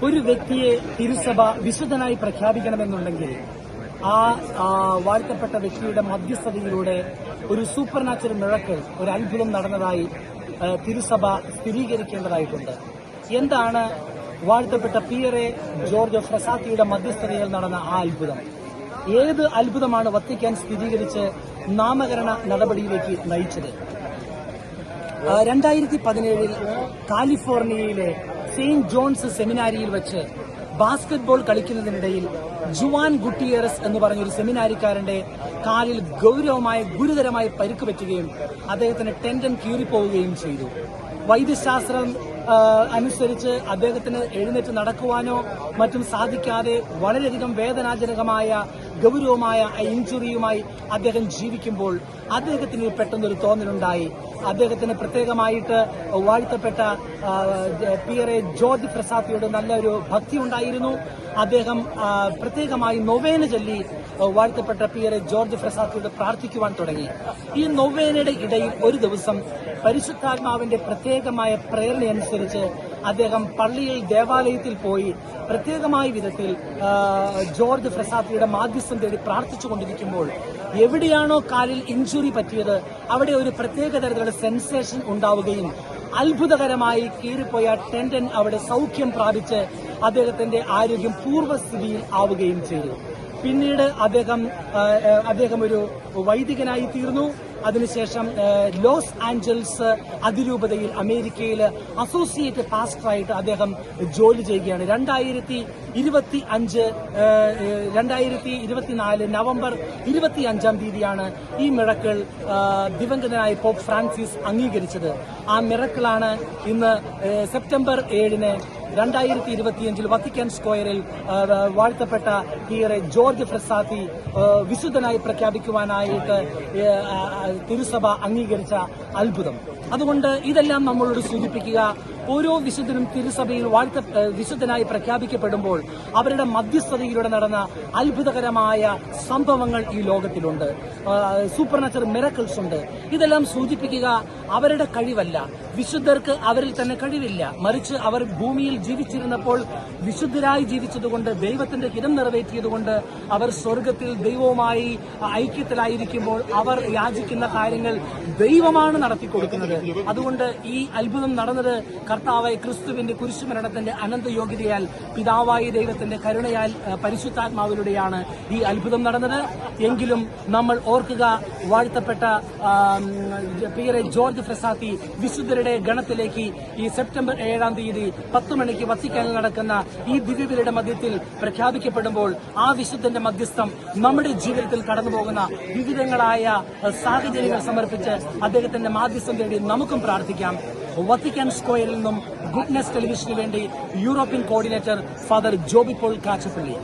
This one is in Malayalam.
ഒരു വ്യക്തിയെ തിരുസഭ വിശുദ്ധനായി പ്രഖ്യാപിക്കണമെന്നുണ്ടെങ്കിൽ ആ വാഴ്ത്തപ്പെട്ട വ്യക്തിയുടെ മധ്യസ്ഥതയിലൂടെ ഒരു സൂപ്പർ നാച്ചുറൽ മിറക്കിൾ, ഒരു അത്ഭുതം നടന്നതായി തിരുസഭ സ്ഥിരീകരിക്കേണ്ടതായിട്ടുണ്ട്. എന്താണ് വാഴ്ത്തപ്പെട്ട പിയറെ ജോർജ് ഫ്രസാത്തിയുടെ മധ്യസ്ഥതയിൽ നടന്ന ആ അത്ഭുതം? ഏത് അത്ഭുതമാണ് വത്തിക്കാൻ സ്ഥിരീകരിച്ച് നാമകരണ നടപടിയിലേക്ക് നയിച്ചത്? 2017 കാലിഫോർണിയയിലെ സെയിന്റ് ജോൺസ് സെമിനാരിയിൽ വെച്ച് ബാസ്കറ്റ്ബോൾ കളിക്കുന്നതിനിടയിൽ ജുവാൻ ഗുട്ടിയേറസ് എന്ന് പറഞ്ഞൊരു സെമിനാരിക്കാരന്റെ കാലിൽ ഗുരുതരമായി പരിക്ക് പറ്റുകയും അദ്ദേഹത്തിന് ടെൻഡൻ കീറിപ്പോവുകയും ചെയ്തു. വൈദ്യശാസ്ത്രം അനുസരിച്ച് അദ്ദേഹത്തിന് എഴുന്നേറ്റ് നടക്കുവാനോ മറ്റും സാധിക്കാതെ വളരെയധികം വേദനാജനകമായ ഗൗരവമായ ഇഞ്ചുറിയുമായി അദ്ദേഹം ജീവിക്കുമ്പോൾ അദ്ദേഹത്തിന് പെട്ടെന്നൊരു തോന്നലുണ്ടായി. അദ്ദേഹത്തിന് പ്രത്യേകമായിട്ട് വാഴ്ത്തപ്പെട്ട പിയറെ ജോർജ് ഫ്രസാത്തിയോട് നല്ലൊരു ഭക്തി ഉണ്ടായിരുന്നു. അദ്ദേഹം പ്രത്യേകമായി നൊവേന ചൊല്ലി വാഴ്ത്തപ്പെട്ട പിയറെ ജോർജ് ഫ്രസാത്തിയോട് പ്രാർത്ഥിക്കുവാൻ തുടങ്ങി. ഈ നൊവേനയുടെ ഇടയിൽ ഒരു ദിവസം പരിശുദ്ധാത്മാവിന്റെ പ്രത്യേകമായ പ്രേരണയനുസരിച്ച് അദ്ദേഹം പള്ളിയിൽ ദേവാലയത്തിൽ പോയി പ്രത്യേകമായ വിധത്തിൽ ജോർജ് ഫ്രസാത്തിയുടെ മാധ്യസ്ഥം തേടി പ്രാർത്ഥിച്ചുകൊണ്ടിരിക്കുമ്പോൾ എവിടെയാണോ കാലിൽ ഇഞ്ചുറി പറ്റിയത് അവിടെ ഒരു പ്രത്യേക തരത്തിലുള്ള സെൻസേഷൻ ഉണ്ടാവുകയും അത്ഭുതകരമായി കീറിപ്പോയ ടെൻഡൻ അവിടെ സൗഖ്യം പ്രാപിച്ച് അദ്ദേഹത്തിന്റെ ആരോഗ്യം പൂർവ്വസ്ഥിതിയിൽ ആവുകയും ചെയ്തു. പിന്നീട് അദ്ദേഹം ഒരു വൈദികനായി തീർന്നു. അതിനുശേഷം ലോസ് ആഞ്ചൽസ് അതിരൂപതയിൽ അമേരിക്കയിൽ അസോസിയേറ്റ് പാസ്റ്ററായിട്ട് അദ്ദേഹം ജോലി ചെയ്യുകയാണ്. 2024 നവംബർ 25 തീയതിയാണ് ഈ മിറക്കിൾ ദിവംഗതനായ പോപ്പ് ഫ്രാൻസിസ് അംഗീകരിച്ചത്. ആ മിറക്കിളാണ് ഇന്ന് സെപ്റ്റംബർ 7 2025 വത്തിക്കാൻ സ്ക്വയറിൽ വാഴ്ത്തപ്പെട്ട പിയറെ ജോർജ് ഫ്രസാത്തി വിശുദ്ധനായി പ്രഖ്യാപിക്കുവാനായിട്ട് തിരുസഭ അംഗീകരിച്ച അത്ഭുതം. അതുകൊണ്ട് ഇതെല്ലാം നമ്മളോട് സൂചിപ്പിക്കുക, ഓരോ വിശുദ്ധനും തിരുസഭയിൽ വിശുദ്ധനായി പ്രഖ്യാപിക്കപ്പെടുമ്പോൾ അവരുടെ മധ്യസ്ഥതയിലൂടെ നടന്ന അത്ഭുതകരമായ സംഭവങ്ങൾ ഈ ലോകത്തിലുണ്ട്. സൂപ്പർ നാച്ചുറൽ മിറക്കിൾസ് ഉണ്ട്. ഇതെല്ലാം സൂചിപ്പിക്കുക അവരുടെ കഴിവല്ല, വിശുദ്ധർക്ക് അവരിൽ തന്നെ കഴിവില്ല, മറിച്ച് അവർ ഭൂമിയിൽ ജീവിച്ചിരുന്നപ്പോൾ വിശുദ്ധരായി ജീവിച്ചതുകൊണ്ട്, ദൈവത്തിന്റെ ഹിതം നിറവേറ്റിയതുകൊണ്ട് അവർ സ്വർഗത്തിൽ ദൈവവുമായി ഐക്യത്തിലായിരിക്കുമ്പോൾ അവർ യാചിക്കുന്ന കാര്യങ്ങൾ ദൈവമാണ് നടത്തിക്കൊടുക്കുന്നത്. അതുകൊണ്ട് ഈ അത്ഭുതം നടന്നത് കർത്താവായ ക്രിസ്തുവിന്റെ കുരിശുമരണത്തിന്റെ അനന്ത യോഗ്യതയാൽ പിതാവായ ദൈവത്തിന്റെ കരുണയാൽ പരിശുദ്ധാത്മാവിലൂടെയാണ് ഈ അത്ഭുതം നടന്നത്. എങ്കിലും നമ്മൾ ഓർക്കുക, വാഴ്ത്തപ്പെട്ട പിയറെ ജോർജ് ഫ്രസാത്തി വിശുദ്ധരുടെ ഗണത്തിലേക്ക് ഈ സെപ്റ്റംബർ 7 തീയതി 10 മണിക്ക് വത്തിക്കാനിൽ നടക്കുന്ന ഈ ദിവ്യബലിയുടെ മധ്യത്തിൽ പ്രഖ്യാപിക്കപ്പെടുമ്പോൾ ആ വിശുദ്ധന്റെ മധ്യസ്ഥം നമ്മുടെ ജീവിതത്തിൽ കടന്നുപോകുന്ന വിവിധങ്ങളായ സാഹചര്യങ്ങൾ സമർപ്പിച്ച് അദ്ദേഹത്തിന്റെ മാധ്യസ്ഥം തേടി നമുക്കും പ്രാർത്ഥിക്കാം. വത്തിക്കാൻ സ്ക്വയറിൽ നിന്നും ഗുഡ്നസ് ടെലിവിഷന് വേണ്ടി European coordinator father Joby Paul Kachappilly.